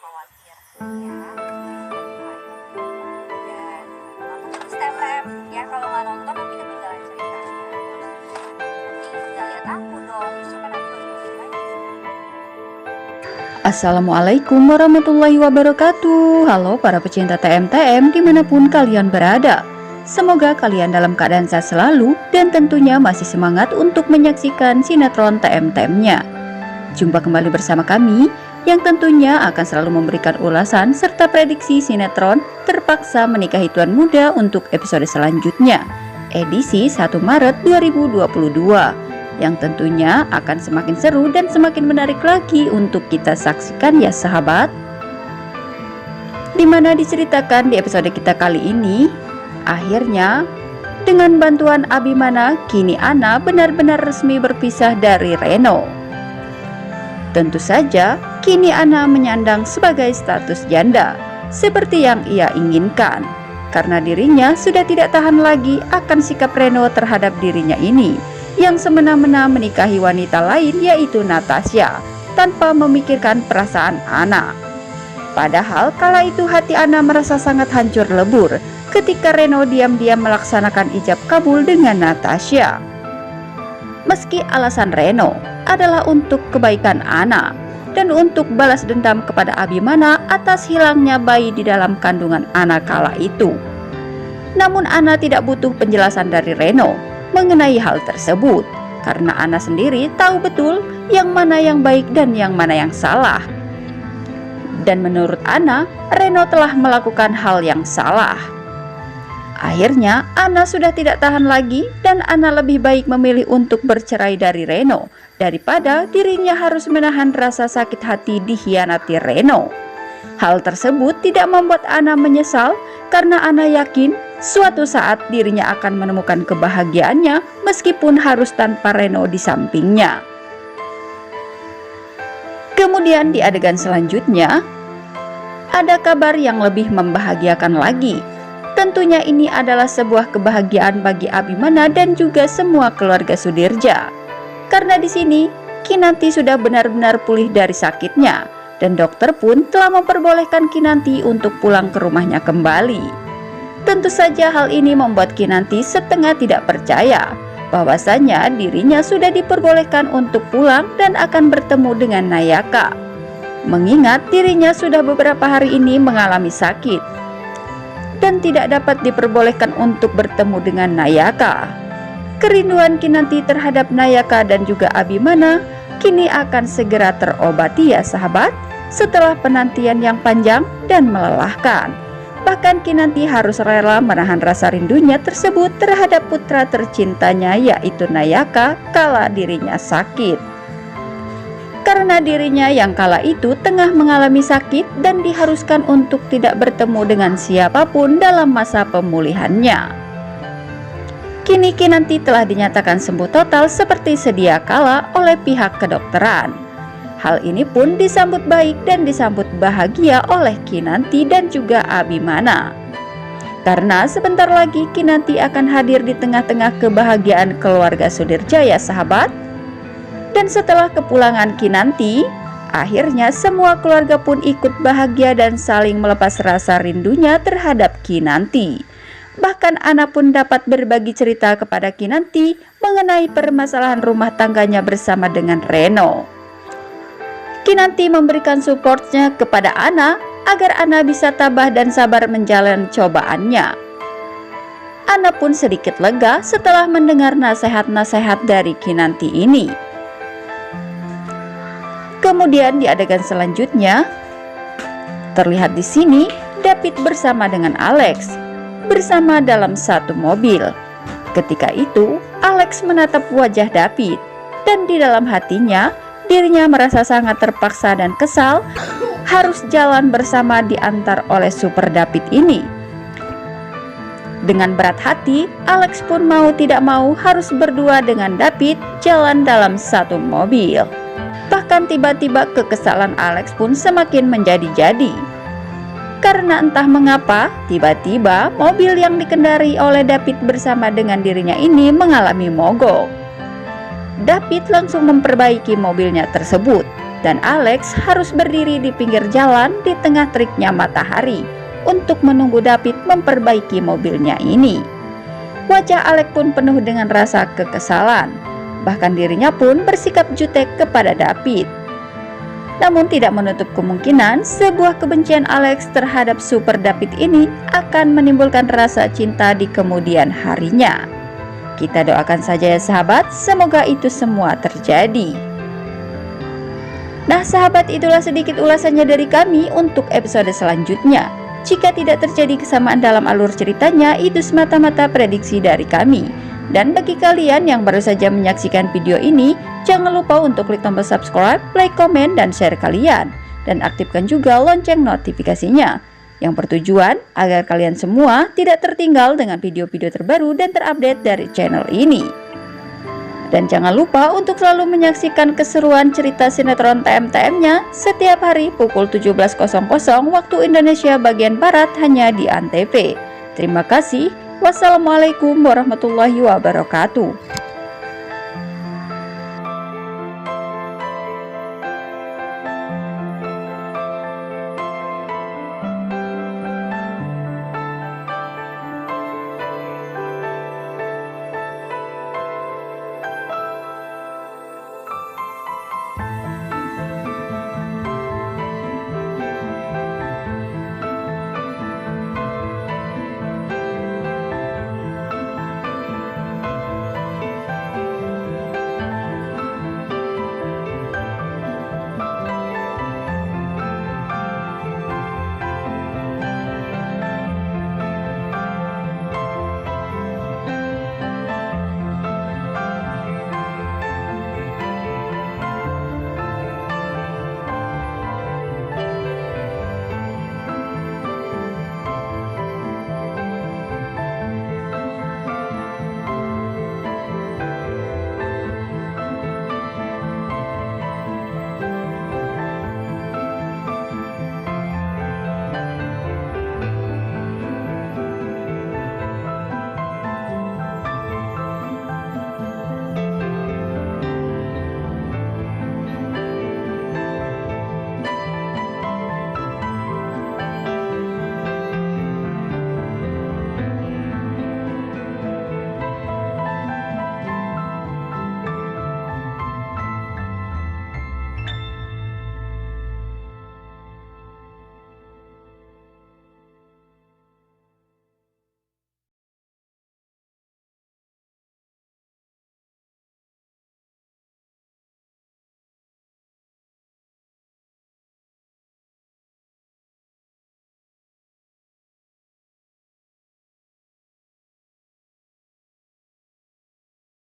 khawatir ya. Dan nonton terus TMTM ya, kalau nggak nonton nanti ketinggalan ceritanya. Nanti nggak lihat aku dong, justru kan aku lagi. Assalamualaikum warahmatullahi wabarakatuh. Halo para pecinta TMTM dimanapun kalian berada. Semoga kalian dalam keadaan sehat selalu dan tentunya masih semangat untuk menyaksikan sinetron TMTM-nya. Jumpa kembali bersama kami yang tentunya akan selalu memberikan ulasan serta prediksi sinetron Terpaksa Menikahi Tuan Muda untuk episode selanjutnya, edisi 1 Maret 2022, yang tentunya akan semakin seru dan semakin menarik lagi untuk kita saksikan ya sahabat. Dimana diceritakan di episode kita kali ini, akhirnya dengan bantuan Abimana, kini Ana benar-benar resmi berpisah dari Reno. Tentu saja, kini Ana menyandang sebagai status janda, seperti yang ia inginkan, karena dirinya sudah tidak tahan lagi akan sikap Reno terhadap dirinya ini, yang semena-mena menikahi wanita lain yaitu Natasha, tanpa memikirkan perasaan Ana. Padahal kala itu hati Ana merasa sangat hancur lebur ketika Reno diam-diam melaksanakan ijab kabul dengan Natasha. Meski alasan Reno adalah untuk kebaikan Ana dan untuk balas dendam kepada Abimana atas hilangnya bayi di dalam kandungan Ana kala itu. Namun Ana tidak butuh penjelasan dari Reno mengenai hal tersebut, karena Ana sendiri tahu betul yang mana yang baik dan yang mana yang salah. Dan menurut Ana, Reno telah melakukan hal yang salah. Akhirnya Ana sudah tidak tahan lagi dan Ana lebih baik memilih untuk bercerai dari Reno daripada dirinya harus menahan rasa sakit hati dikhianati Reno. Hal tersebut tidak membuat Ana menyesal, karena Ana yakin suatu saat dirinya akan menemukan kebahagiaannya meskipun harus tanpa Reno di sampingnya. Kemudian di adegan selanjutnya, ada kabar yang lebih membahagiakan lagi. Tentunya ini adalah sebuah kebahagiaan bagi Abimana dan juga semua keluarga Sudirja. Karena di sini Kinanti sudah benar-benar pulih dari sakitnya dan dokter pun telah memperbolehkan Kinanti untuk pulang ke rumahnya kembali. Tentu saja hal ini membuat Kinanti setengah tidak percaya bahwasanya dirinya sudah diperbolehkan untuk pulang dan akan bertemu dengan Nayaka. Mengingat dirinya sudah beberapa hari ini mengalami sakit dan tidak dapat diperbolehkan untuk bertemu dengan Nayaka. Kerinduan Kinanti terhadap Nayaka dan juga Abimana kini akan segera terobati ya sahabat, setelah penantian yang panjang dan melelahkan. Bahkan Kinanti harus rela menahan rasa rindunya tersebut terhadap putra tercintanya yaitu Nayaka kala dirinya sakit. Karena dirinya yang kala itu tengah mengalami sakit dan diharuskan untuk tidak bertemu dengan siapapun dalam masa pemulihannya. Kini Kinanti telah dinyatakan sembuh total seperti sedia kala oleh pihak kedokteran. Hal ini pun disambut baik dan disambut bahagia oleh Kinanti dan juga Abimana. Karena sebentar lagi Kinanti akan hadir di tengah-tengah kebahagiaan keluarga Sudirja ya sahabat. Dan setelah kepulangan Kinanti, akhirnya semua keluarga pun ikut bahagia dan saling melepas rasa rindunya terhadap Kinanti. Bahkan Ana pun dapat berbagi cerita kepada Kinanti mengenai permasalahan rumah tangganya bersama dengan Reno. Kinanti memberikan supportnya kepada Ana agar Ana bisa tabah dan sabar menjalani cobaannya. Ana pun sedikit lega setelah mendengar nasihat-nasihat dari Kinanti ini. Kemudian di adegan selanjutnya, terlihat di sini David bersama dengan Alex bersama dalam satu mobil. Ketika itu, Alex menatap wajah David dan di dalam hatinya dirinya merasa sangat terpaksa dan kesal harus jalan bersama diantar oleh Super David ini. Dengan berat hati, Alex pun mau tidak mau harus berdua dengan David jalan dalam satu mobil. Bahkan tiba-tiba kekesalan Alex pun semakin menjadi-jadi. Karena entah mengapa, tiba-tiba mobil yang dikendari oleh David bersama dengan dirinya ini mengalami mogok. David langsung memperbaiki mobilnya tersebut dan Alex harus berdiri di pinggir jalan di tengah teriknya matahari untuk menunggu David memperbaiki mobilnya ini. Wajah Alex pun penuh dengan rasa kekesalan, bahkan dirinya pun bersikap jutek kepada David. Namun tidak menutup kemungkinan sebuah kebencian Alex terhadap Super David ini akan menimbulkan rasa cinta di kemudian harinya. Kita doakan saja ya sahabat, semoga itu semua terjadi. Nah sahabat, itulah sedikit ulasannya dari kami untuk episode selanjutnya. Jika tidak terjadi kesamaan dalam alur ceritanya, itu semata-mata prediksi dari kami. Dan bagi kalian yang baru saja menyaksikan video ini, jangan lupa untuk klik tombol subscribe, like, komen, dan share kalian. Dan aktifkan juga lonceng notifikasinya, yang bertujuan agar kalian semua tidak tertinggal dengan video-video terbaru dan terupdate dari channel ini. Dan jangan lupa untuk selalu menyaksikan keseruan cerita sinetron TM-TM-nya setiap hari pukul 17.00 waktu Indonesia bagian Barat hanya di Antv. Terima kasih. Wassalamualaikum warahmatullahi wabarakatuh.